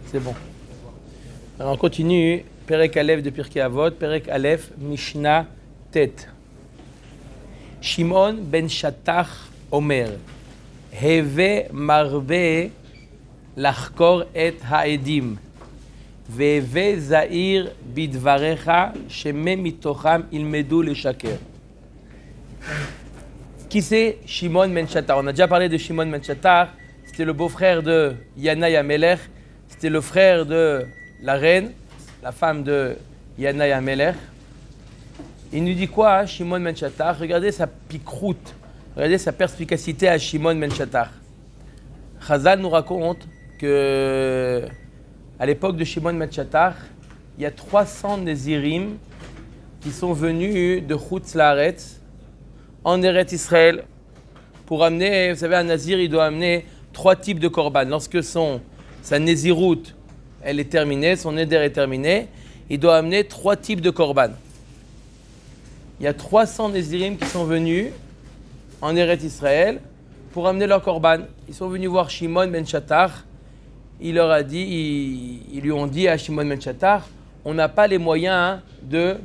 C'est bon. Alors on continue. Perek Aleph de Pirkei Avot, Perek Aleph, Mishnah Tet. Shimon ben Shattach Omer, Heve marve lachkor et haedim, Veheve zahir bidvarecha, sheme mitocham ilmedu leshaker. Qui c'est Shimon ben Shattach? On a déjà parlé de Shimon ben Shattach. C'était le beau-frère de Yanaï Amelech. C'était le frère de la reine, la femme de Yanaï Amelech. Il nous dit quoi, Shimon ben Shattach? Regardez sa piqueroute, regardez sa perspicacité à Shimon ben Shattach. Chazal nous raconte que à l'époque de Shimon ben Shattach, il y a 300 Nézirim qui sont venus de Chutz Laaretz en Eretz Israël pour amener, vous savez, un Nazir, il doit amener 3 types de korban. Lorsque sa Néziroute, elle est terminée, son Neder est terminé, il doit amener 3 types de korban. Il y a 300 Nézirim qui sont venus en Eretz Israël pour amener leur korban. Ils sont venus voir Shimon ben Shattach. Ils lui ont dit à Shimon ben Shattach, on n'a pas les moyens de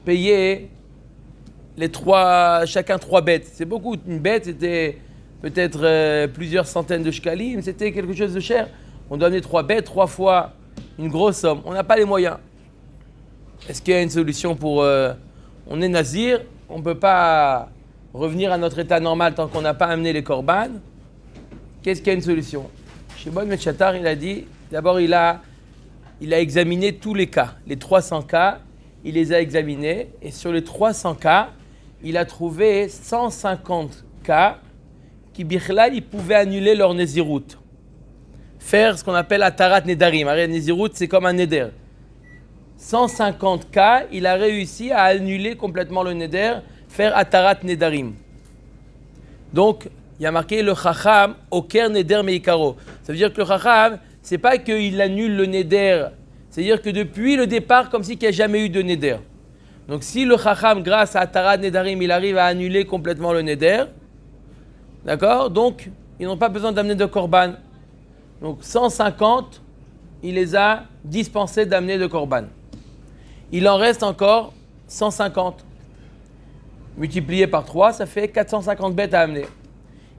payer chacun 3 bêtes. C'est beaucoup. Une bête, c'était peut-être plusieurs centaines de shkalim, c'était quelque chose de cher. On doit amener 3 bêtes, 3 fois une grosse somme. On n'a pas les moyens. Est-ce qu'il y a une solution pour... on est nazir, on ne peut pas revenir à notre état normal tant qu'on n'a pas amené les korban. Qu'est-ce qu'il y a une solution? Shimon ben Shattach, il a dit, d'abord il a examiné tous les cas, les 300 cas, il les a examinés, et sur les 300 cas, il a trouvé 150 cas qui, bichlal, ils pouvaient annuler leur néziroute. Faire ce qu'on appelle atarat nedarim. Arrête, néziroute, c'est comme un neder. 150 cas, il a réussi à annuler complètement le neder, faire atarat nedarim. Donc, il y a marqué le chacham oker neder meikaro. Ça veut dire que le chacham, c'est pas qu'il annule le neder, c'est-à-dire que depuis le départ, comme s'il n'y a jamais eu de neder. Donc, si le chacham, grâce à atarat nedarim, il arrive à annuler complètement le neder, d'accord? Donc, ils n'ont pas besoin d'amener de korban. Donc, 150, il les a dispensés d'amener de korban. Il en reste encore 150. Multiplié par 3, ça fait 450 bêtes à amener.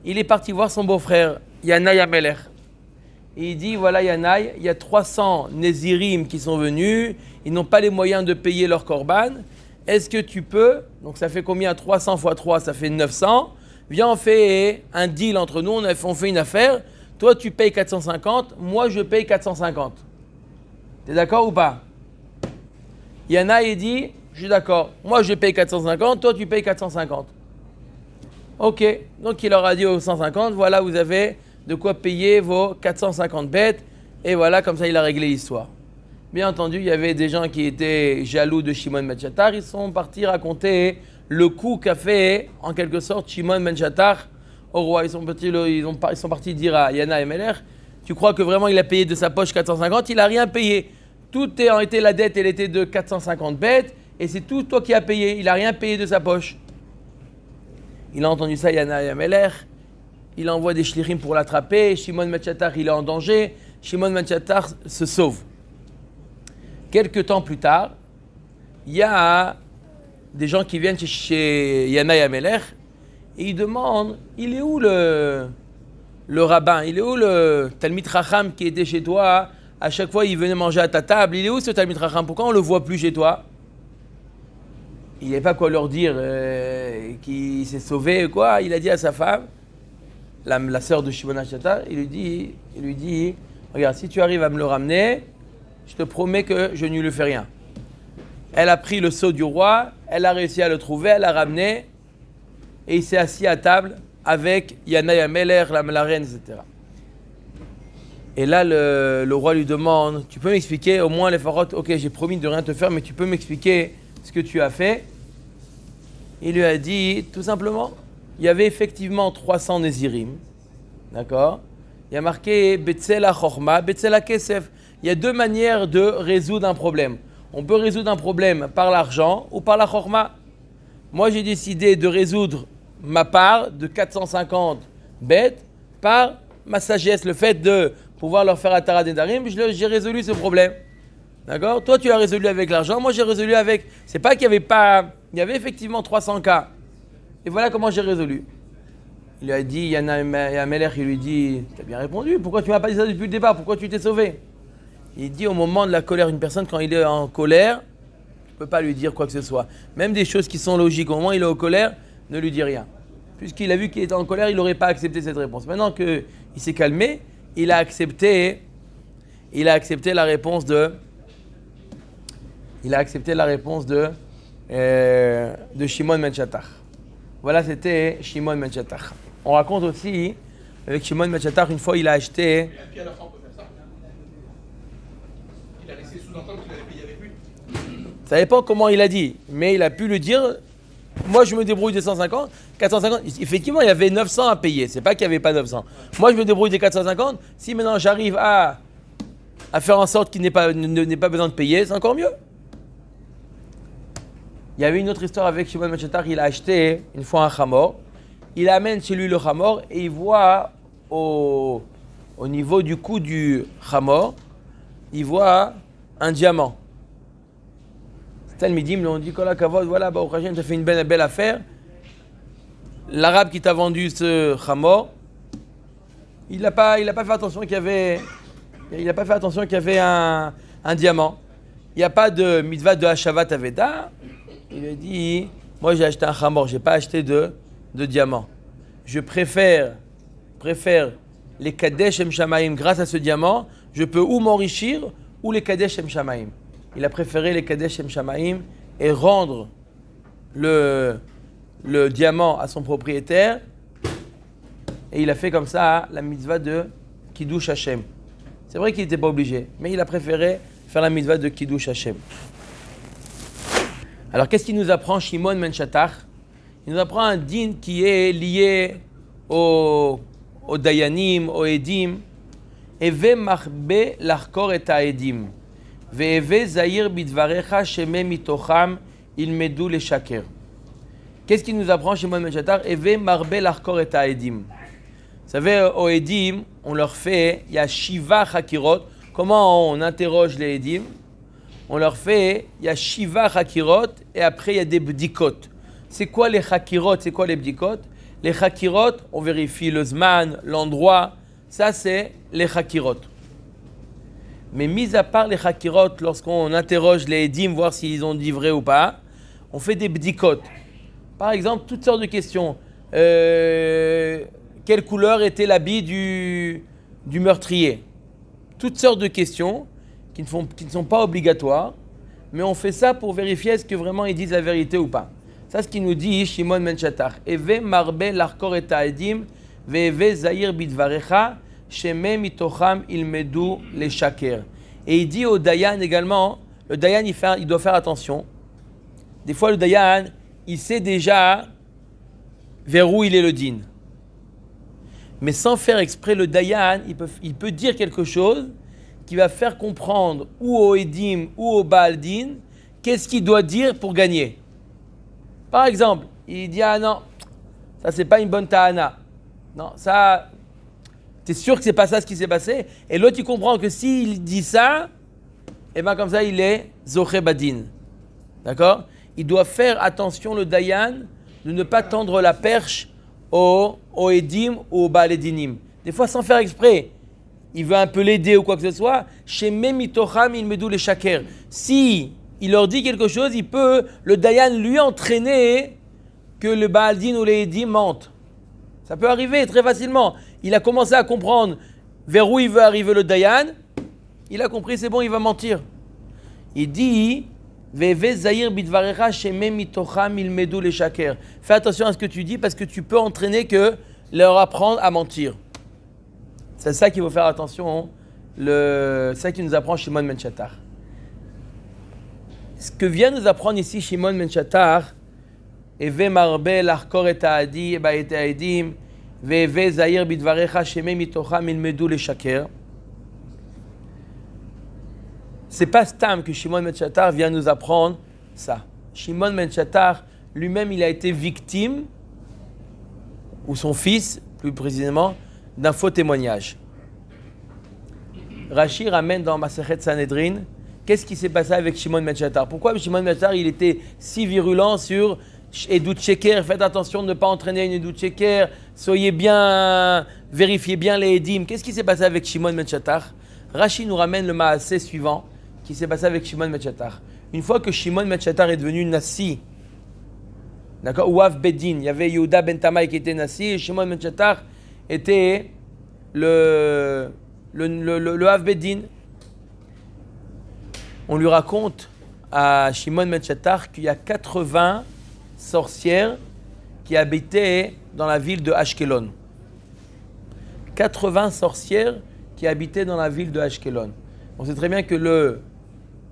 Il est parti voir son beau-frère, Yanaï Amelech. Et il dit, voilà Yanaï, il y a 300 Nézirim qui sont venus, ils n'ont pas les moyens de payer leur korban. Est-ce que tu peux, donc ça fait combien? 300 fois 3, ça fait 900. Viens, on fait un deal entre nous, on fait une affaire. Toi, tu payes 450, moi, je paye 450. T'es d'accord ou pas? Yanaï dit, je suis d'accord. Moi, je paye 450, toi, tu payes 450. Ok. Donc, il leur a dit aux 150, voilà, vous avez de quoi payer vos 450 bêtes. Et voilà, comme ça, il a réglé l'histoire. Bien entendu, il y avait des gens qui étaient jaloux de Shimon ben Shattach. Ils sont partis raconter le coup qu'a fait, en quelque sorte, Shimon ben Shattach au roi. Ils sont partis dire à Yanaï Amelech, tu crois que vraiment il a payé de sa poche 450? Il n'a rien payé. La dette, elle était de 450 bêtes, et c'est tout toi qui as payé. Il n'a rien payé de sa poche. Il a entendu ça, Yanaï Amelech. Il envoie des shlichim pour l'attraper. Shimon ben Shattach, il est en danger. Shimon ben Shattach se sauve. Quelques temps plus tard, il y a des gens qui viennent chez Yanaï Amelech et ils demandent, il est où le rabbin? Il est où le Talmid Chacham qui était chez toi? À chaque fois, il venait manger à ta table. Il est où ce Talmid Chacham? Pourquoi on ne le voit plus chez toi? Il n'avait pas quoi leur dire qu'il s'est sauvé ou quoi. Il a dit à sa femme, la sœur de Shimon ben Shattach, il lui dit, regarde, si tu arrives à me le ramener, je te promets que je ne lui fais rien. Elle a pris le sceau du roi, elle a réussi à le trouver, elle l'a ramené, et il s'est assis à table avec Yanaï Amelech, la reine, etc. Et là, le roi lui demande, tu peux m'expliquer, au moins les pharaons, ok, j'ai promis de rien te faire, mais tu peux m'expliquer ce que tu as fait? Il lui a dit, tout simplement, il y avait effectivement 300 Nézirim, d'accord? Il y a marqué Betzela Chochma, Betzela Kesef. Il y a 2 manières de résoudre un problème. On peut résoudre un problème par l'argent ou par la Chochma. Moi, j'ai décidé de résoudre ma part de 450 bêtes par ma sagesse, le fait de pouvoir leur faire Atara Nedarim, j'ai résolu ce problème. D'accord? Toi, tu l'as résolu avec l'argent, moi j'ai résolu avec... C'est pas qu'il y avait pas... Il y avait effectivement 300 cas. Et voilà comment j'ai résolu. Il lui a dit, il y a un Melech, il lui dit, t'as bien répondu, pourquoi tu m'as pas dit ça depuis le départ, pourquoi tu t'es sauvé? Il dit au moment de la colère, une personne quand il est en colère, tu ne peux pas lui dire quoi que ce soit. Même des choses qui sont logiques, au moment où il est en colère, ne lui dis rien. Puisqu'il a vu qu'il était en colère, il n'aurait pas accepté cette réponse. Maintenant qu'il s'est calmé, il a accepté la réponse de Shimon ben Shattach. Voilà, c'était Shimon ben Shattach. On raconte aussi, avec Shimon ben Shattach, une fois il a acheté... Et puis à la fin, on peut faire ça. Il a laissé sous-entendre qu'il allait payer avec lui. Ça dépend comment il a dit, mais il a pu lui dire, moi je me débrouille des 150, 450, effectivement il y avait 900 à payer, c'est pas qu'il n'y avait pas 900. Moi je me débrouille des 450, si maintenant j'arrive à faire en sorte qu'il n'ait pas besoin de payer, c'est encore mieux. Il y avait une autre histoire avec Shimon ben Shattach, il a acheté une fois un chamor, il amène chez lui le chamor et il voit au niveau du cou du chamor, il voit un diamant. Talmidim lui ont dit, Kol hakavod, voilà, Baruch Hashem, tu as fait une belle affaire. L'arabe qui t'a vendu ce chamor, il n'a pas fait attention qu'il y avait un diamant. Il n'y a pas de mitzvah de Hashavat Aveda. Il a dit, moi j'ai acheté un chamor, je n'ai pas acheté de diamant. Je préfère les Kadesh Em Shamaim grâce à ce diamant, je peux ou m'enrichir ou les Kadesh Em Shamaim. Il a préféré les Kadesh Em Shamaim et rendre le diamant à son propriétaire. Et il a fait comme ça la mitzvah de Kiddush Hashem. C'est vrai qu'il n'était pas obligé, mais il a préféré faire la mitzvah de Kiddush Hashem. Alors qu'est-ce qu'il nous apprend Shimon ben Shattach? Il nous apprend un din qui est lié au Dayanim, au Edim. Eve marbe l'achkor et ha'edim. Ve'eve zahir bidvarecha sheme mitocham ilmedu le shaker. Qu'est-ce qu'il nous apprend Shimon ben Shattach? Eve marbe l'achkor et ha'edim. Vous savez, au Edim, on leur fait, il y a Shiva Chakirot. Comment on interroge les Edim? On leur fait, il y a Shiva Chakirot et après il y a des Bdikot. C'est quoi les Chakirot? C'est quoi les Bdikot? Les Chakirot, on vérifie le Zman, l'endroit. Ça, c'est les Chakirot. Mais mis à part les Chakirot, lorsqu'on interroge les Edim, voir s'ils ont dit vrai ou pas, on fait des Bdikot. Par exemple, toutes sortes de questions. Quelle couleur était l'habit du meurtrier? Toutes sortes de questions qui ne sont pas obligatoires, mais on fait ça pour vérifier est-ce que vraiment ils disent la vérité ou pas. Ça, ce qu'il nous dit Shimon ben Shattach. Eve marbe l'achkor et ha'edim, ve'eve zahir bidvarecha, sheme mitocham ilmedu le shaker. Et il dit au Dayan également, le Dayan il doit faire attention. Des fois le Dayan, il sait déjà vers où il est le din. Mais sans faire exprès, le Dayan, il peut dire quelque chose qui va faire comprendre ou au Edim ou au Baal Din qu'est-ce qu'il doit dire pour gagner. Par exemple, il dit, ah non, ça c'est pas une bonne ta'ana. Non, ça, t'es sûr que c'est pas ça ce qui s'est passé? Et l'autre, il comprend que s'il dit ça, et bien comme ça, il est Zoché Badin. D'accord? Il doit faire attention, le Dayan, de ne pas tendre la perche au Edim ou au Baal Edinim. Des fois, sans faire exprès, il veut un peu l'aider ou quoi que ce soit. Chez Memitocham, il me doule les shaker. Si il leur dit quelque chose, il peut, le Dayan, lui entraîner que le Baal Din ou les Edim mentent. Ça peut arriver très facilement. Il a commencé à comprendre vers où il veut arriver le Dayan. Il a compris, c'est bon, il va mentir. Il dit... Fais attention à ce que tu dis parce que tu peux entraîner que leur apprendre à mentir. C'est ça qu'il faut faire attention. C'est ça qui nous apprend Shimon ben Shattach. Ce que vient nous apprendre ici Shimon ben Shattach, Eve marbe l'achkor et ha'edim, ve'eve zahir bidvarecha sheme mitocham ilmedu le shaker. C'est pas Stam que Shimon ben Shattach vient nous apprendre ça. Shimon ben Shattach, lui-même, il a été victime, ou son fils, plus précisément, d'un faux témoignage. Rashi ramène dans Masechet Sanhedrin, qu'est-ce qui s'est passé avec Shimon ben Shattar? Pourquoi Shimon ben Shattar il était si virulent sur Edut Sheker? Faites attention de ne pas entraîner une Edut Sheker, soyez bien, vérifiez bien les Edim. Qu'est-ce qui s'est passé avec Shimon ben Shattar? Rashi nous ramène le Maaseh suivant qui s'est passé avec Shimon ben Shattar. Une fois que Shimon ben Shattar est devenu Nassi, d'accord, ou Av Bedin, il y avait Yehuda ben Tamai qui était Nassi et Shimon ben Shattar était le Av Bedin. On lui raconte à Shimon ben Shattar qu'il y a 80 sorcières qui habitaient dans la ville de Ashkelon. 80 sorcières qui habitaient dans la ville de Ashkelon. On sait très bien que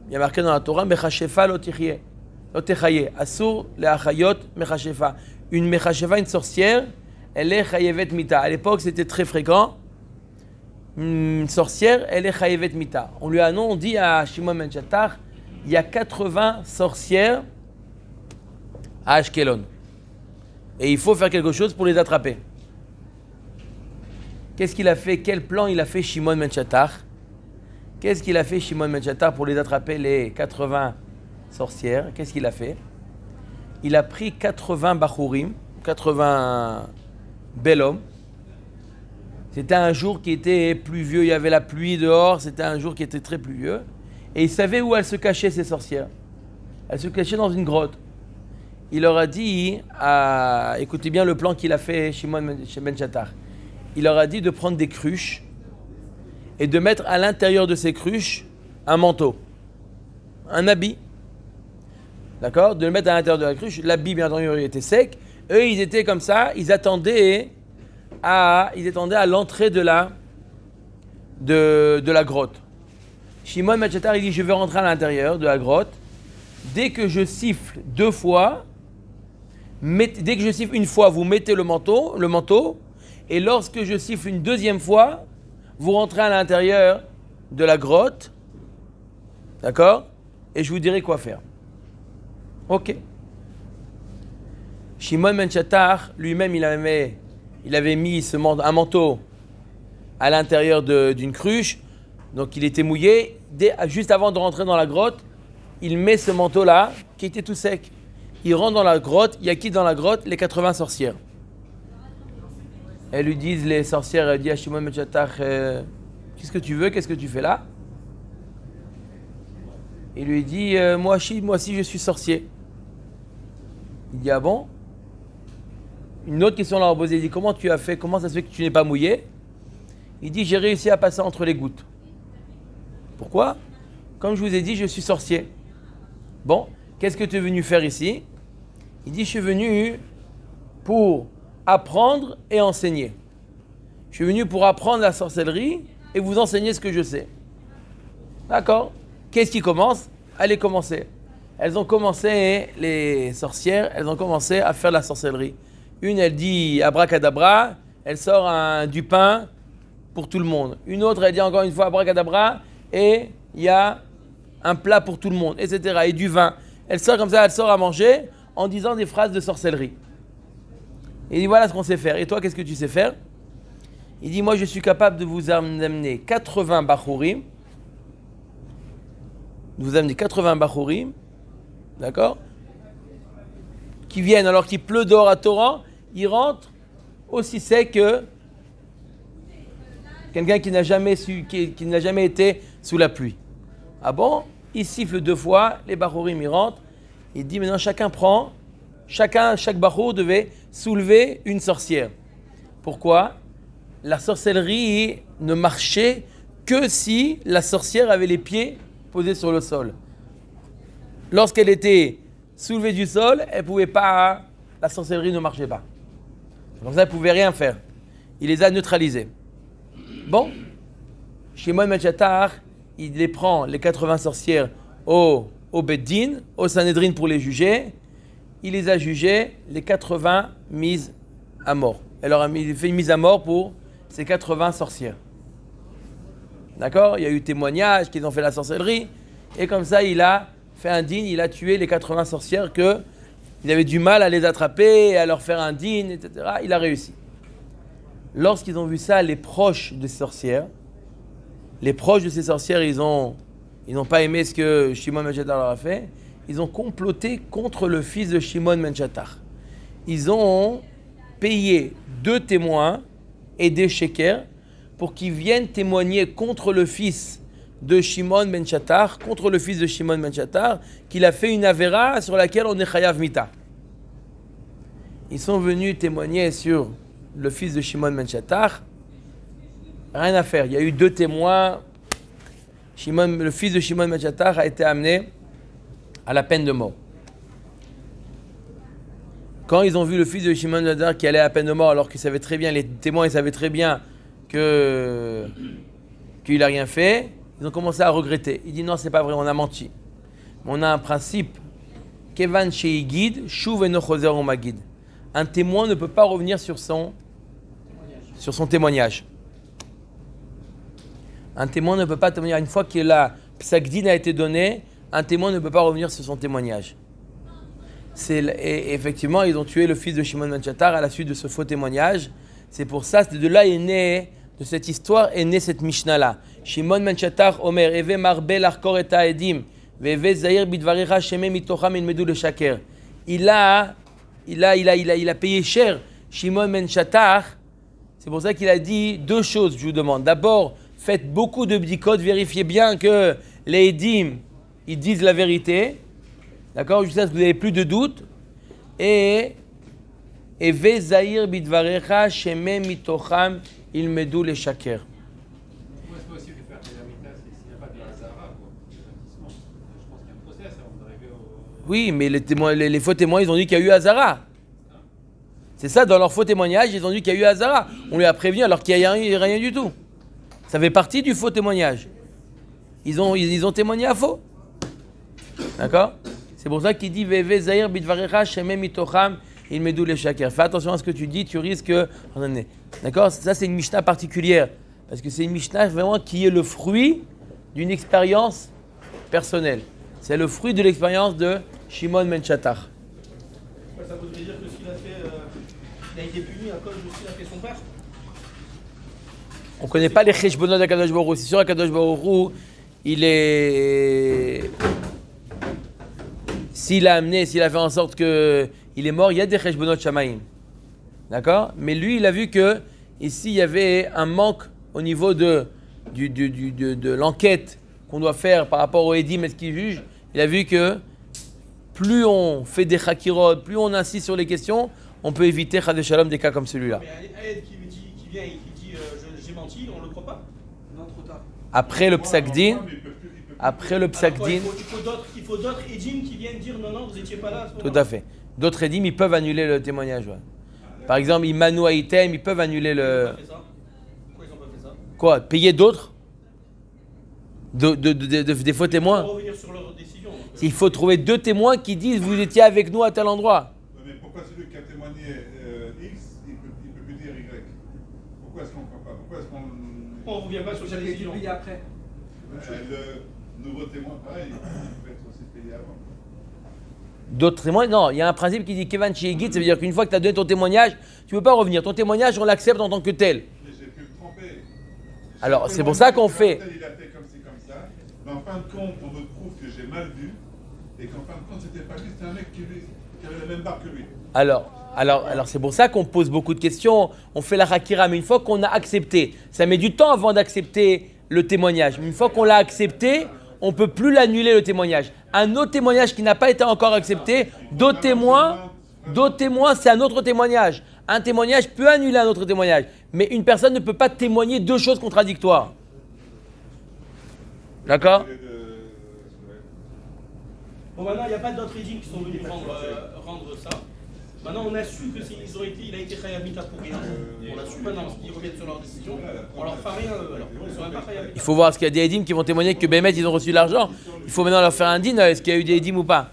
il y a marqué dans la Torah, Mechashefa lo techaye, Asur leachayot mechashefa. Une mechashefa, une sorcière, elle est chayevet mita. À l'époque, c'était très fréquent. Une sorcière, elle est chayevet mita. On lui a dit à Shimon ben Shattar, il y a 80 sorcières à Ashkelon. Et il faut faire quelque chose pour les attraper. Qu'est-ce qu'il a fait? Quel plan il a fait Shimon ben Shattar? Qu'est-ce qu'il a fait Shimon ben Shattar pour les attraper, les 80 sorcières? Qu'est-ce qu'il a fait? Il a pris 80 bachurim, 80 bel hommes. C'était un jour qui était pluvieux, il y avait la pluie dehors, c'était un jour qui était très pluvieux. Et il savait où elles se cachaient, ces sorcières. Elles se cachaient dans une grotte. Il leur a dit, écoutez bien le plan qu'il a fait Shimon ben Shattar. Il leur a dit de prendre des cruches et de mettre à l'intérieur de ces cruches un manteau, un habit. D'accord? De le mettre à l'intérieur de la cruche. L'habit, bien entendu, il était sec. Eux, ils étaient comme ça, ils attendaient à l'entrée de la grotte. Shimon ben Shattar, il dit, je vais rentrer à l'intérieur de la grotte. Dès que je siffle 2 fois, dès que je siffle une fois, vous mettez le manteau, et lorsque je siffle une 2e fois, vous rentrez à l'intérieur de la grotte, d'accord? Et je vous dirai quoi faire. Ok. Shimon ben Shattar, lui-même, il avait mis un manteau à l'intérieur d'une cruche, donc il était mouillé. Juste avant de rentrer dans la grotte, il met ce manteau-là, qui était tout sec. Il rentre dans la grotte, il y a qui dans la grotte? Les 80 sorcières. Elles lui disent, les sorcières, elles disent à Shimon ben Shattar, qu'est-ce que tu veux, qu'est-ce que tu fais là? Il lui dit, moi aussi je suis sorcier. Il dit, ah bon? Une autre question l'a posée, il dit, comment tu as fait, comment ça se fait que tu n'es pas mouillé? Il dit, j'ai réussi à passer entre les gouttes. Pourquoi? Comme je vous ai dit, je suis sorcier. Bon, qu'est-ce que tu es venu faire ici? Il dit, je suis venu pour apprendre et enseigner. Je suis venu pour apprendre la sorcellerie et vous enseigner ce que je sais. D'accord? Qu'est-ce qui commence? Allez commencer. Elles ont commencé, les sorcières, elles ont commencé à faire la sorcellerie. Une, elle dit abracadabra, elle sort du pain pour tout le monde. Une autre, elle dit encore une fois abracadabra et il y a un plat pour tout le monde, etc. Et du vin. Elle sort comme ça, elle sort à manger en disant des phrases de sorcellerie. Il dit voilà ce qu'on sait faire. Et toi, qu'est-ce que tu sais faire? Il dit moi, je suis capable de vous amener 80 bachurim. De vous amener 80 bachurim. D'accord? Qui viennent alors qu'il pleut dehors à torrent, ils rentrent aussi sec que quelqu'un qui n'a jamais été sous la pluie. Ah bon? Il siffle 2 fois, les bachurim ils rentrent. Il dit maintenant chaque bachour devait soulever une sorcière. Pourquoi? La sorcellerie ne marchait que si la sorcière avait les pieds posés sur le sol. Lorsqu'elle était soulevée du sol, elle pouvait pas, la sorcellerie ne marchait pas. Comme ça, elle pouvait rien faire. Il les a neutralisés. Bon, Shimon ben Shattar, il les prend, les 80 sorcières, au Beddin, au Sanhedrin pour les juger. Il les a jugées, les 80 mises à mort. Il a fait une mise à mort pour ces 80 sorcières. D'accord? Il y a eu témoignage qu'ils ont fait la sorcellerie. Et comme ça, il a fait un dîne, il a tué les 80 sorcières qu'il avait du mal à les attraper, à leur faire un dîne, etc. Il a réussi. Lorsqu'ils ont vu ça, les proches de ces sorcières, ils n'ont pas aimé ce que Shimon ben Shattar leur a fait. Ils ont comploté contre le fils de Shimon ben Shattar. Ils ont payé 2 témoins et des shekers pour qu'ils viennent témoigner contre le fils de Shimon ben Shattar, qu'il a fait une avéra sur laquelle on est chayav mita. Ils sont venus témoigner sur le fils de Shimon ben Shattar. Rien à faire. Il y a eu 2 témoins. Le fils de Shimon ben Shattar a été amené à la peine de mort. Quand ils ont vu le fils de Shimon ben Shattar qui allait à la peine de mort, alors qu'ils savaient très bien, les témoins ils savaient très bien qu'il n'a rien fait, ils ont commencé à regretter. Il dit non, c'est pas vrai, on a menti. On a un principe. Kevan sheigid, shuv eno choser umagid. Un témoin ne peut pas revenir sur son témoignage. Un témoin ne peut pas témoigner. Une fois que la psaq-din a été donné, un témoin ne peut pas revenir sur son témoignage. Et effectivement, ils ont tué le fils de Shimon ben Shattar à la suite de ce faux témoignage. C'est pour ça, de là est né, de cette histoire est née cette Mishnah-là. Shimon ben Shattar Omer, Eve marbel archor et ha'edim, ve'eve zahir bidvarecha shemem mitocham ilmedu le shaker. Il a payé cher Shimon ben Shattar. C'est pour ça qu'il a dit 2 choses, je vous demande. D'abord, faites beaucoup de bdikot, vérifiez bien que les edim, ils disent la vérité. D'accord? Jusqu'à ce que vous n'avez plus de doute. Et Zahir bidvarecha shemem mitocham ilmedu le shaker. Pourquoi est-ce possible de faire Kayamita s'il n'y a pas de Hazara, quoi? Je pense qu'il y a un procès avant d'arriver au... Oui, mais les faux témoins, ils ont dit qu'il y a eu Hazara. C'est ça, dans leur faux témoignage, ils ont dit qu'il y a eu Hazara. On lui a prévenu alors qu'il n'y a rien du tout. Ça fait partie du faux témoignage. Ils ont témoigné à faux. D'accord? C'est pour ça qu'il dit Veve Zahir bidvarecha shemem mitocham ilmedu le shaker. Fais attention à ce que tu dis, tu risques. D'accord? Ça, c'est une Mishnah particulière. Parce que c'est une Mishnah vraiment qui est le fruit d'une expérience personnelle. C'est le fruit de l'expérience de Shimon ben Shattar. Ça voudrait dire que ce qu'il a fait, il a été puni à cause de ce qu'il a fait son père? On ne connaît pas les cheshbonot d'Akadosh Baruch Hu. C'est sûr qu'Akadosh Baruch Hu, s'il a fait en sorte qu'il est mort, il y a des cheshbonot shamaim. D'accord? Mais lui, il a vu que ici, il y avait un manque au niveau de l'enquête qu'on doit faire par rapport au Edim et ce qu'il juge. Il a vu que plus on fait des chakirot, plus on insiste sur les questions, on peut éviter chas shalom des cas comme celui-là. Mais un aide qui vient et qui dit j'ai menti, on ne le croit pas? Non, trop tard. Après le psaq-din, Il faut d'autres édimes qui viennent dire non, vous n'étiez pas là à ce moment-là. tout à fait. D'autres édim, ils peuvent annuler le témoignage. Ouais. Par exemple, Imanu Haïtem, ils peuvent annuler le. Pourquoi ils n'ont pas fait ça? Quoi? Payer d'autres? Des faux témoins? Pour revenir sur leur décision. Il faut trouver 2 témoins qui disent vous étiez avec nous à tel endroit. Mais pourquoi celui qui a témoigné X, il peut plus dire Y? Pourquoi est-ce qu'on ne croit pas? Pourquoi est-ce qu'on... On ne revient pas sur cette décision. Après. Le nouveau témoin, pareil, il peut être aussi payé avant. D'autres témoins? Non, il y a un principe qui dit Kevan Sheigit, ça veut dire qu'une fois que tu as donné ton témoignage, tu ne peux pas revenir. Ton témoignage, on l'accepte en tant que tel. Mais j'ai pu me tromper. Alors, c'est pour ça qu'on fait. Il a fait comme ci, comme ça. Mais en fin de compte, on me prouve que j'ai mal vu. Et qu'en fin de compte, c'était pas lui, c'était un mec qui avait la même barre que lui. Alors, c'est pour ça qu'on pose beaucoup de questions. On fait la hakira, mais une fois qu'on a accepté, ça met du temps avant d'accepter le témoignage. Mais une fois qu'on l'a accepté, on ne peut plus l'annuler le témoignage. Un autre témoignage qui n'a pas été encore accepté, d'autres témoins, c'est un autre témoignage. Un témoignage peut annuler un autre témoignage. Mais une personne ne peut pas témoigner 2 choses contradictoires. D'accord? Bon, maintenant, il n'y a pas d'autres édimes qui sont venus rendre ça. Maintenant, on a su qu'il a été Khayamita pour rien. On a su maintenant, parce qu'ils reviennent sur leur décision. On leur fait rien, alors. Ils ne sont même pas Khayamita. Il faut voir ce qu'il y a des édim qui vont témoigner que Bémet, ils ont reçu de l'argent. Il faut maintenant leur faire un din, est-ce qu'il y a eu des édim ou pas?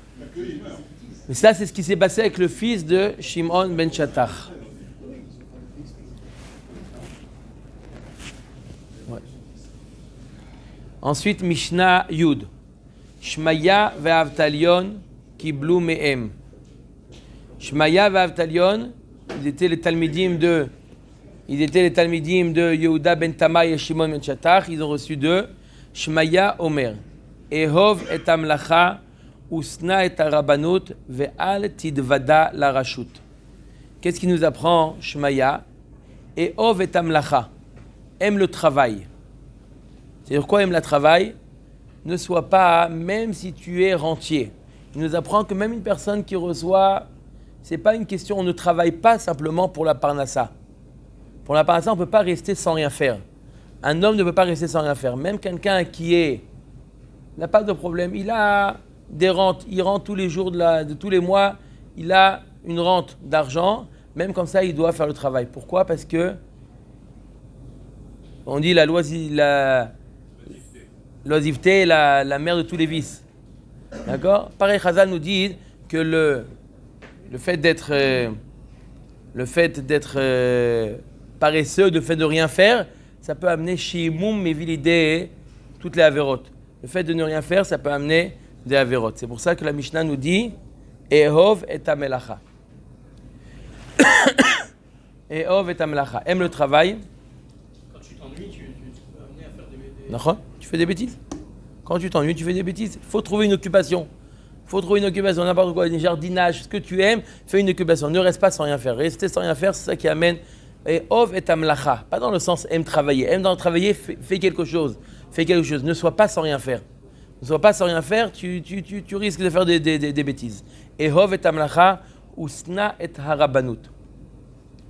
Mais ça, c'est ce qui s'est passé avec le fils de Shimon ben Shattar. Ouais. Ensuite, Mishnah Yud. Shmaya ve'avtalion kiblu me'em. Shmaya ve'avtalion, ils étaient les talmidim de Ils étaient les Talmidim de Yehuda ben Tamai et Shimon ben Shattach. Ils ont reçu de Shmaya Omer. Ehov et amlacha, usna et arabanut, ve'al tidvada la rashut. Qu'est-ce qui nous apprend Shmaya? Ehov et amlacha. Aime le travail. C'est-à-dire quoi aime le travail? Ne sois pas, même si tu es rentier. Il nous apprend que même une personne qui reçoit, c'est pas une question, on ne travaille pas simplement pour la parnassa. Pour la parnassa, on ne peut pas rester sans rien faire. Un homme ne peut pas rester sans rien faire. Même quelqu'un qui n'a pas de problème, il a des rentes, il rentre tous les jours de tous les mois, il a une rente d'argent, même comme ça, il doit faire le travail. Pourquoi? Parce que on dit l'oisiveté est la mère de tous les vices. D'accord? Pareil, Chazal nous dit que le fait d'être paresseux, le fait de rien faire, ça peut amener shimum mevilidé toutes les avérotes. Le fait de ne rien faire, ça peut amener des avérotes. C'est pour ça que la Mishnah nous dit Ehov et amelacha. Ehov et amelacha. Aime le travail. Quand tu t'ennuies, tu peux amener à faire des... D'accord? Tu fais des bêtises. Quand tu t'ennuies, tu fais des bêtises. Il faut trouver une occupation. Il faut trouver une occupation, n'importe quoi, un jardinage, ce que tu aimes, fais une occupation. Ne reste pas sans rien faire. Rester sans rien faire, c'est ça qui amène Ehov et amelacha. Pas dans le sens aime travailler. Aime dans travailler, fais quelque chose. Fais quelque chose. Ne sois pas sans rien faire. Ne sois pas sans rien faire, tu risques de faire des bêtises. Ehov et amelacha, usna et harabanut.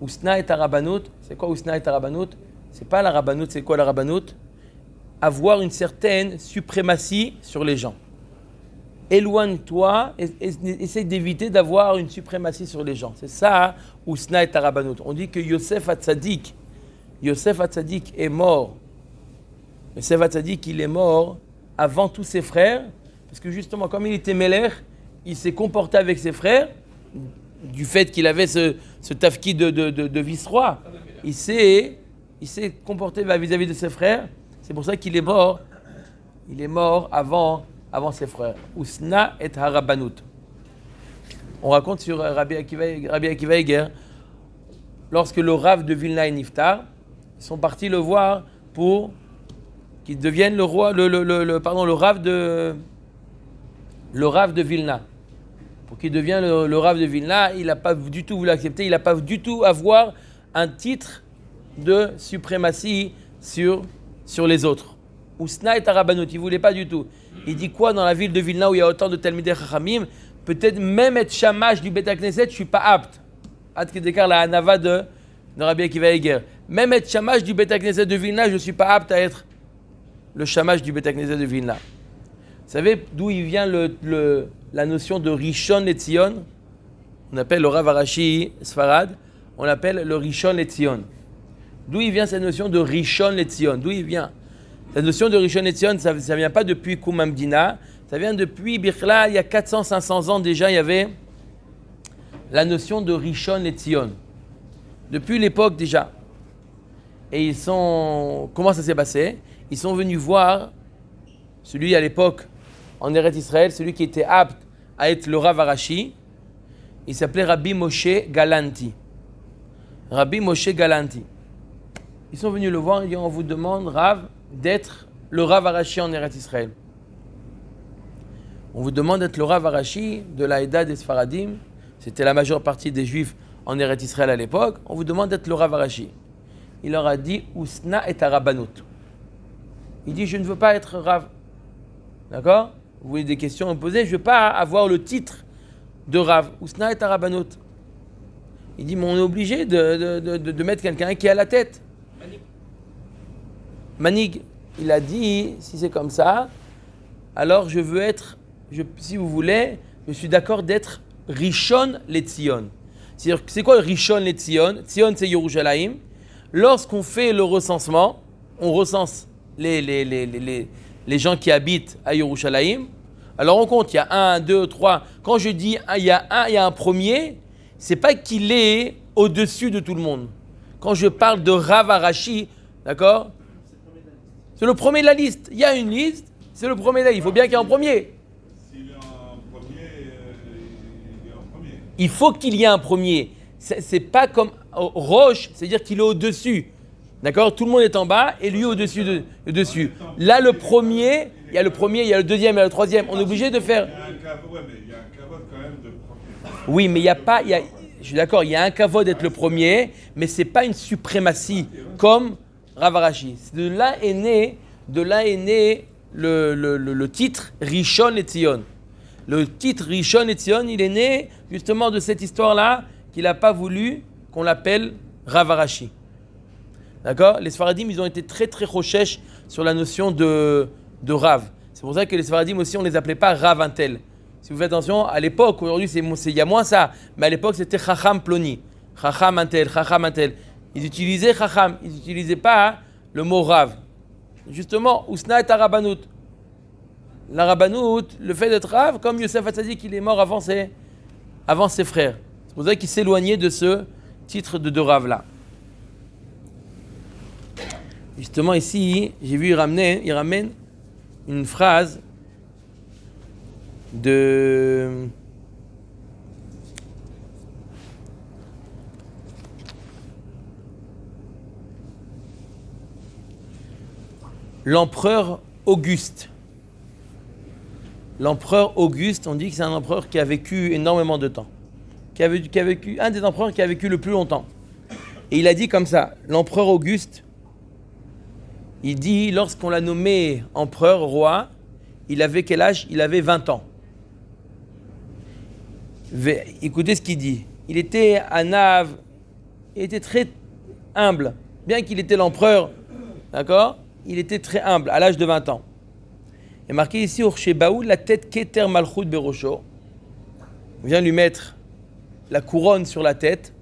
Usna et harabanut, c'est quoi usna et harabanut? C'est pas la rabanut, c'est quoi la rabanut? Avoir une certaine suprématie sur les gens. Éloigne-toi, essaye d'éviter d'avoir une suprématie sur les gens. C'est ça, usna et harabanut. On dit que Yosef Hatzadik est mort. Yosef Hatzadik, il est mort avant tous ses frères, parce que justement, comme il était Melech, il s'est comporté avec ses frères, du fait qu'il avait ce tafki de vice-roi. Il s'est comporté vis-à-vis de ses frères, c'est pour ça qu'il est mort. Il est mort avant ses frères. Usna et harabanut. On raconte sur Rabbi Akiva Eger, lorsque le Rav de Vilna et Niftar, ils sont partis le voir pour qu'il devienne le roi, le Rav de Vilna. Pour qu'il devienne le Rav de Vilna, il n'a pas du tout voulu accepter, il n'a pas du tout avoir un titre de suprématie sur les autres. Usna et harabanut, il ne voulait pas du tout. Il dit quoi dans la ville de Vilna où il y a autant de Talmidei Chachamim? Peut-être même être shamash du Bet HaKnesset, je ne suis pas apte. Ad Kedekar la Hanava de Rabbi Akiva Eger. Même être shamash du Bet HaKnesset de Vilna, je ne suis pas apte à être le shamash du Bet HaKnesset de Vilna. Vous savez d'où il vient la notion de Rishon LeTzion? On appelle le Rav Arashi Sfarad, on l'appelle le Rishon LeTzion. D'où il vient cette notion de Rishon LeTzion? D'où il vient? La notion de Rishon LeTzion, ça ne vient pas depuis Koum Hamdina, ça vient depuis Birkla, il y a 400-500 ans déjà, il y avait la notion de Rishon LeTzion. Depuis l'époque déjà. Et comment ça s'est passé? Ils sont venus voir celui à l'époque en Eretz Israël, celui qui était apte à être le Rav Arashi. Il s'appelait Rabbi Moshe Galanti. Rabbi Moshe Galanti. Ils sont venus le voir et dit on vous demande, Rav, d'être le Rav Arashi en Eretz Israël. On vous demande d'être le Rav Arashi de la Eda des Sfaradim. C'était la majeure partie des Juifs en Eretz Israël à l'époque. On vous demande d'être le Rav Arashi. Il leur a dit Usna et harabanut. Il dit je ne veux pas être Rav. D'accord? Vous voulez des questions à me poser? Je ne veux pas avoir le titre de Rav. Usna et harabanut. Il dit mais on est obligé de mettre quelqu'un qui est à la tête. Manig, il a dit, si c'est comme ça, alors je veux être, si vous voulez, je suis d'accord d'être Rishon LeTzion. C'est-à-dire, c'est quoi Rishon LeTzion? Tzion, c'est Yerushalayim. Lorsqu'on fait le recensement, on recense les gens qui habitent à Yerushalayim. Alors on compte, il y a 1, 2, 3. Quand je dis il y a un premier, c'est pas qu'il est au-dessus de tout le monde. Quand je parle de Rav Arashi, d'accord? C'est le premier de la liste. Il y a une liste, c'est le premier de la liste. Il faut bien qu'il y ait un premier. S'il est en premier, il est en premier. Il faut qu'il y ait un premier. c'est pas comme Roche, c'est-à-dire qu'il est au-dessus. D'accord? Tout le monde est en bas et lui au-dessus. Là, le premier, il y a le deuxième, il y a le troisième. On est obligé de faire. Il y a un cavode quand même de premier. Oui, mais il y a pas. Je suis d'accord, il y a un kavod d'être le premier, mais c'est pas une suprématie comme Rav Arashi. De là est né le titre Rishon LeZion. Le titre Rishon LeZion, il est né justement de cette histoire-là qu'il n'a pas voulu qu'on l'appelle Rav Arashi. D'accord? Les Sfaradim, ils ont été très très rochèches sur la notion de Rav. C'est pour ça que les Sfaradim aussi, on ne les appelait pas Rav Intel. Si vous faites attention, à l'époque, aujourd'hui il y a moins ça, mais à l'époque c'était Chacham Ploni, Chacham Intel. Ils utilisaient Chacham, ils n'utilisaient pas le mot Rav. Justement, Usna et Rabanout. La Rabanout, le fait d'être Rav, comme Yosef Hatzadik, il est mort avant ses frères. C'est pour ça qu'il s'éloignait de ce titre de Rav là. Justement ici, j'ai vu il ramène une phrase de l'empereur Auguste. L'empereur Auguste, on dit que c'est un empereur qui a vécu énormément de temps, qui a vécu un des empereurs qui a vécu le plus longtemps. Et il a dit comme ça, l'empereur Auguste, il dit, lorsqu'on l'a nommé empereur, roi, il avait quel âge? Il avait 20 ans. Écoutez ce qu'il dit. Il était anav, il était très humble. Bien qu'il était l'empereur, d'accord? Il était très humble à l'âge de 20 ans. Il est marqué ici, Urshebaou, la tête Keter Malchut Berosho. On vient lui mettre la couronne sur la tête.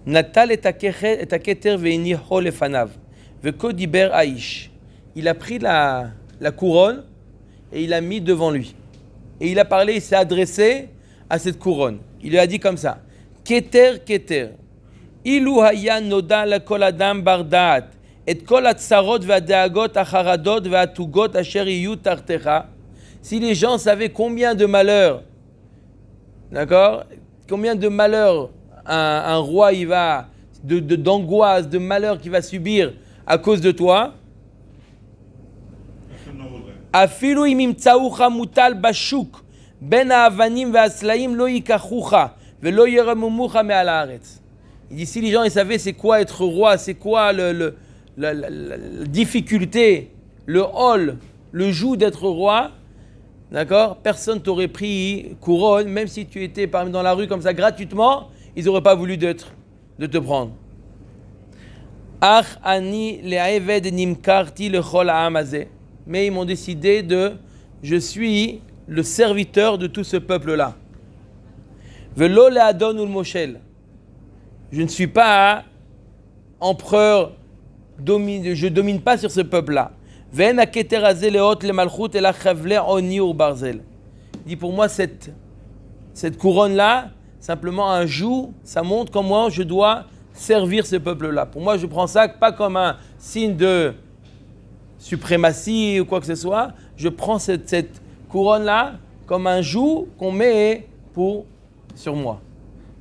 Natal et Keter Veini Holefanav. Vekodiber Aish. Il a pris la couronne et il l'a mis devant lui. Et il a parlé, il s'est adressé à cette couronne. Il lui a dit comme ça, Keter, Keter, Ilu haya noda la kol adam bar da'at, et kol hatzarot ve'adeagot acharadot ve'atugot asher iyu tartecha. Si les gens savaient combien de malheurs, d'accord, combien de malheurs un roi il va, d'angoisse, de malheurs qu'il va subir à cause de toi, afilu imimtsaoucha mutal bashuk. Ben ha'avanim ve'aslaim lo yikachucha ve'lo yeramumucha me'al haaretz. Il dit si les gens ils savaient c'est quoi être roi, c'est quoi la difficulté, le hall, le joug d'être roi, d'accord? Personne t'aurait pris couronne, même si tu étais parmi dans la rue comme ça gratuitement, ils n'auraient pas voulu de te prendre. Ach ani le'eved nimkarti lechol ha'am hazeh. Mais ils m'ont décidé je suis le serviteur de tout ce peuple-là. Velo le'adon ul moshel. Je ne suis pas empereur, je domine pas sur ce peuple-là. Ve'en haketer hazeh leot lemalchut ela chavle oni ur barzel. Il dit pour moi cette couronne-là, simplement un joug, ça montre comment je dois servir ce peuple-là. Pour moi, je prends ça pas comme un signe de suprématie ou quoi que ce soit. Je prends cette couronne-là comme un joug qu'on met sur moi.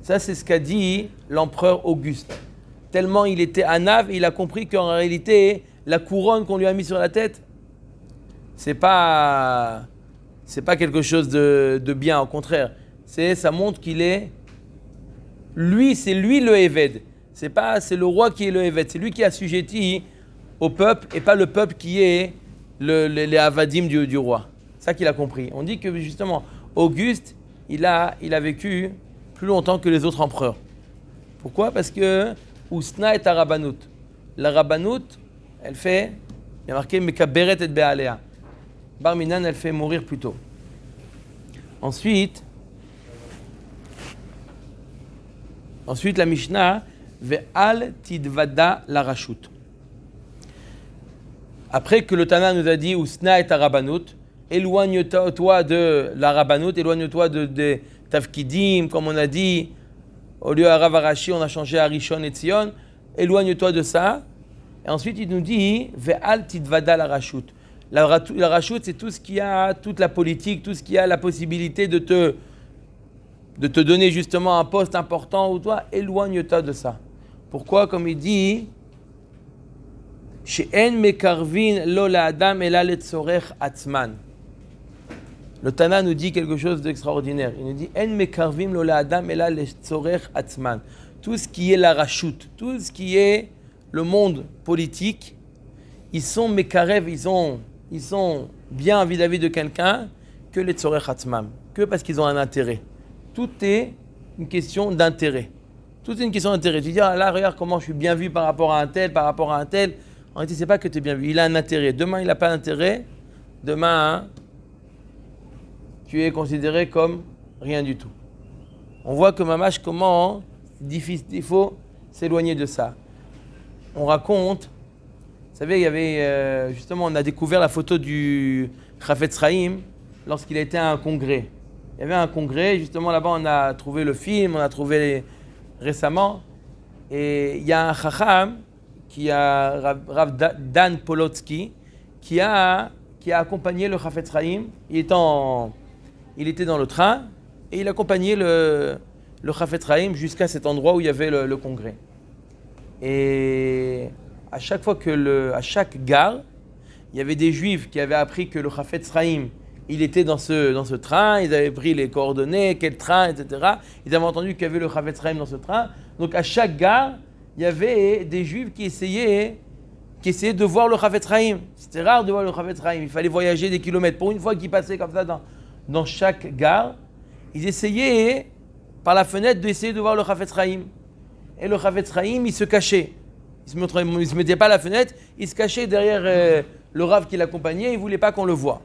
Ça, c'est ce qu'a dit l'empereur Auguste. Tellement il était anav, il a compris qu'en réalité, la couronne qu'on lui a mis sur la tête, c'est pas quelque chose de bien, au contraire. Ça montre qu'il est c'est lui le Eved. C'est le roi qui est le Eved. C'est lui qui est assujetti au peuple et pas le peuple qui est les avadim du roi. C'est ça qu'il a compris. On dit que justement, Auguste, il a vécu plus longtemps que les autres empereurs. Pourquoi? Parce que Usna est à Rabanout. La Rabanout, il y a marqué Mekaberet et Be'alea. Bar Minan, elle fait mourir plus tôt. Ensuite, la Mishnah, Ve'al tidvada la rashut. Après que le Tana nous a dit Usna et Rabanout, éloigne-toi de la Rabanout, éloigne-toi de Tafkidim, comme on a dit, au lieu de Rav Arashi, on a changé à Rishon LeZion, éloigne-toi de ça. Et ensuite, il nous dit Ve'al tidvada la rashut. La rashut, c'est tout ce qui a, toute la politique, tout ce qui a la possibilité de te de te donner justement un poste important ou toi, éloigne-toi de ça. Pourquoi? Comme il dit, She'en mekarvin lo la'adam ela letzorech atzman. Le Tana nous dit quelque chose d'extraordinaire. Il nous dit En mekarvim lo la'adam ela letzorech atzman. Tout ce qui est la rachut, tout ce qui est le monde politique, ils sont mekarev, ils sont bien vis-à-vis de quelqu'un que les tzorech atzman, que parce qu'ils ont un intérêt. Tout est une question d'intérêt. Tout est une question d'intérêt. Tu dis, ah là, regarde comment je suis bien vu par rapport à un tel, par rapport à un tel. En réalité, c'est pas que tu es bien vu. Il a un intérêt. Demain, il n'a pas d'intérêt. Demain, tu es considéré comme rien du tout. On voit que Mamash, comment c'est difficile, il faut s'éloigner de ça. On raconte, vous savez, il y avait, justement, on a découvert la photo du Chafetz Chaim lorsqu'il a été à un congrès. Il y avait un congrès, justement là-bas on a trouvé le film, on a trouvé récemment, et il y a un Chacham, qui a Rav Dan Polotsky, qui a accompagné le Chafetz Chaim. Il était dans le train, et il accompagnait le Chafetz Chaim jusqu'à cet endroit où il y avait le congrès. Et à chaque fois à chaque gare, il y avait des Juifs qui avaient appris que le Chafetz Chaim il était dans ce train, ils avaient pris les coordonnées, quel train, etc. Ils avaient entendu qu'il y avait le Chafetz Chaim dans ce train. Donc à chaque gare, il y avait des Juifs qui essayaient de voir le Chafetz Chaim. C'était rare de voir le Chafetz Chaim. Il fallait voyager des kilomètres. Pour une fois qu'ils passaient comme ça dans chaque gare, ils essayaient par la fenêtre d'essayer de voir le Chafetz Chaim. Et le Chafetz Chaim, il se cachait. Il ne se mettait pas à la fenêtre, il se cachait derrière le Rav qui l'accompagnait, il ne voulait pas qu'on le voie.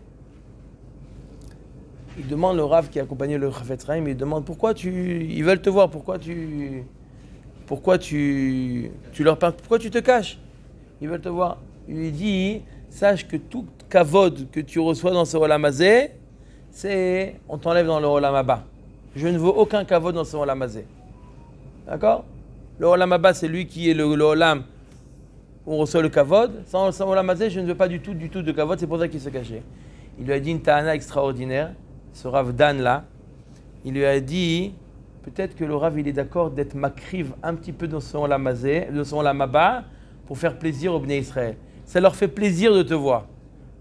Il demande le Rav qui accompagnait le Chafetz Chaim, il demande ils veulent te voir, pourquoi tu leur parles, pourquoi tu te caches? Ils veulent te voir. Il lui dit, sache que tout kavod que tu reçois dans ce olam hazé, on t'enlève dans le olam haba. Je ne veux aucun kavod dans ce olam hazé. D'accord? Le olam haba, c'est lui qui est le olam où on reçoit le kavod. Sans olam hazé, je ne veux pas du tout de kavod, c'est pour ça qu'il se cachait. Il lui a dit une ta'ana extraordinaire. Ce Rav Dan là, il lui a dit, peut-être que le Rav il est d'accord d'être makriv un petit peu dans son olam hazé, de son olam haba, pour faire plaisir aux Bnei Israël. Ça leur fait plaisir de te voir.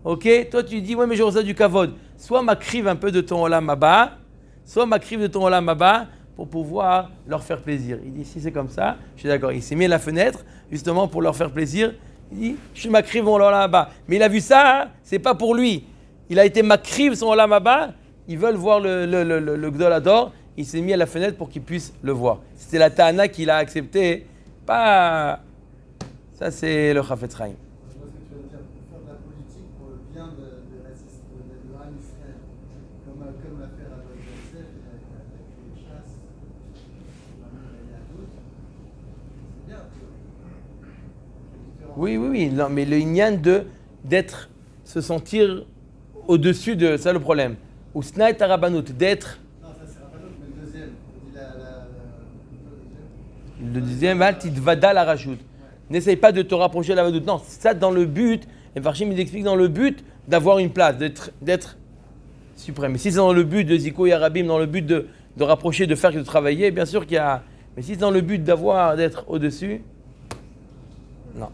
Ok? Toi tu dis, ouais mais je reçois du kavod. Soit makriv un peu de ton olam haba, soit makriv de ton olam haba, pour pouvoir leur faire plaisir. Il dit, si c'est comme ça, je suis d'accord. Il s'est mis à la fenêtre, justement pour leur faire plaisir. Il dit, je suis makriv mon olam haba. Mais il a vu ça, hein, c'est pas pour lui. Il a été makriv son olam haba. Ils veulent voir le Gdol Hador, il s'est mis à la fenêtre pour qu'ils puissent le voir. C'était la Ta'ana qu'il a accepté, pas... Ça, c'est le Chafetz Chaim. Je vois ce que tu veux dire, pour faire de la politique pour le bien de l'Israël, comme l'affaire à Yosef, avec les chasses, il y a d'autres, c'est bien. Oui, non, mais le Inyan d'être, se sentir au-dessus de ça, le problème. Ou Snaït Arabanout, d'être. Non, ça c'est Rabanout, mais le deuxième. Le deuxième, Tidvada la rajoute. N'essaye pas de te rapprocher de la Rabadout. Non, ça dans le but, et Farshim il explique dans le but d'avoir une place, d'être suprême. Mais si c'est dans le but de Ziko et Arabim, dans le but de rapprocher, de faire, de travailler, bien sûr qu'il y a. Mais si c'est dans le but d'être au-dessus, non.